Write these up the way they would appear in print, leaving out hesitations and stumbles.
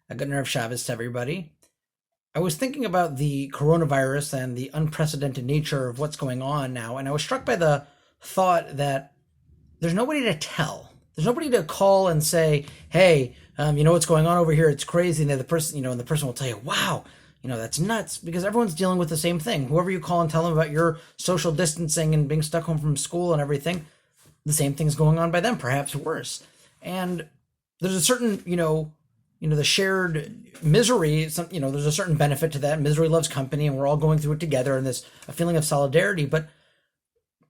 A good nerve Shabbos to everybody. I was thinking about the coronavirus and the unprecedented nature of what's going on now, and I was struck by the thought that there's nobody to tell. There's nobody to call and say, "Hey, you know what's going on over here? It's crazy." And the person, and the person will tell you, "Wow, that's nuts," because everyone's dealing with the same thing. Whoever you call and tell them about your social distancing and being stuck home from school and everything, the same thing's going on by them, perhaps worse. And there's a certain, the shared misery. There's a certain benefit to that. Misery loves company, and we're all going through it together, and there's a feeling of solidarity. But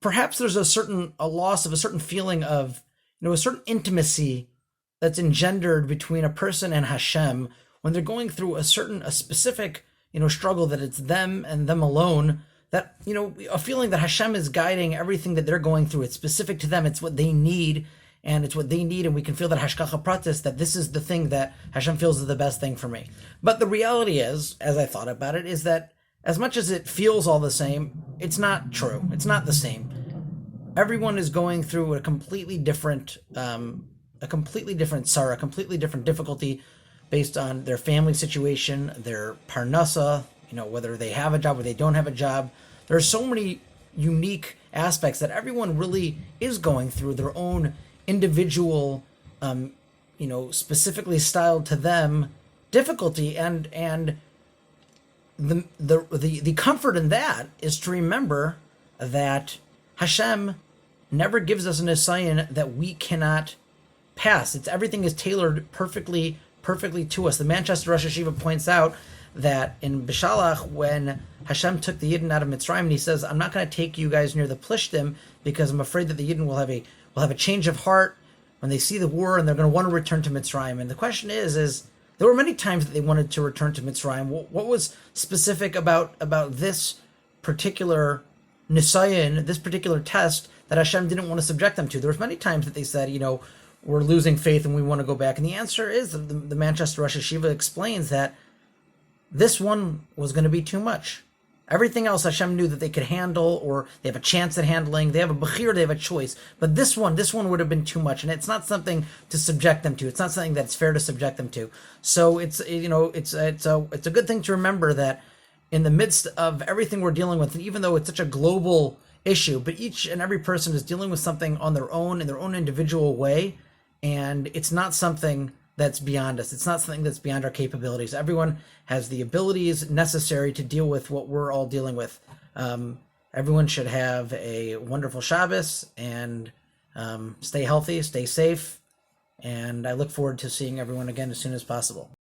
perhaps there's a loss of a certain feeling of, a certain intimacy that's engendered between a person and Hashem when they're going through a specific, struggle, that it's them and them alone. That, a feeling that Hashem is guiding everything that they're going through. It's specific to them. It's what they need. And it's what they need, and we can feel that hashgacha pratis, that this is the thing that Hashem feels is the best thing for me. But the reality is, as I thought about it, is that as much as it feels all the same, it's not true. It's not the same. Everyone is going through a completely different sorrow, a completely different difficulty based on their family situation, their parnasa, whether they have a job or they don't have a job. There are so many unique aspects that everyone really is going through their own individual, specifically styled to them difficulty, and the comfort in that is to remember that Hashem never gives us an assignment that we cannot pass. Everything is tailored perfectly to us. The Manchester Rosh Hashiva points out that in Bishalach, when Hashem took the Yidden out of Mitzrayim, and he says, "I'm not going to take you guys near the Plishtim because I'm afraid that the Yidden will have a change of heart when they see the war, and they're going to want to return to Mitzrayim." And the question is there were many times that they wanted to return to Mitzrayim. What was specific about this particular nisayon, this particular test, that Hashem didn't want to subject them to? There was many times that they said, we're losing faith and we want to go back. And the answer is, the Manchester Rosh Hashiva explains that this one was going to be too much. Everything else Hashem knew that they could handle, or they have a chance at handling. They have a bechir, they have a choice. But this one would have been too much, and it's not something to subject them to. It's not something that's fair to subject them to. So it's a good thing to remember that in the midst of everything we're dealing with, and even though it's such a global issue, but each and every person is dealing with something on their own, in their own individual way, and it's not something that's beyond us. It's not something that's beyond our capabilities. Everyone has the abilities necessary to deal with what we're all dealing with. Everyone should have a wonderful Shabbos, and stay healthy, stay safe, and I look forward to seeing everyone again as soon as possible.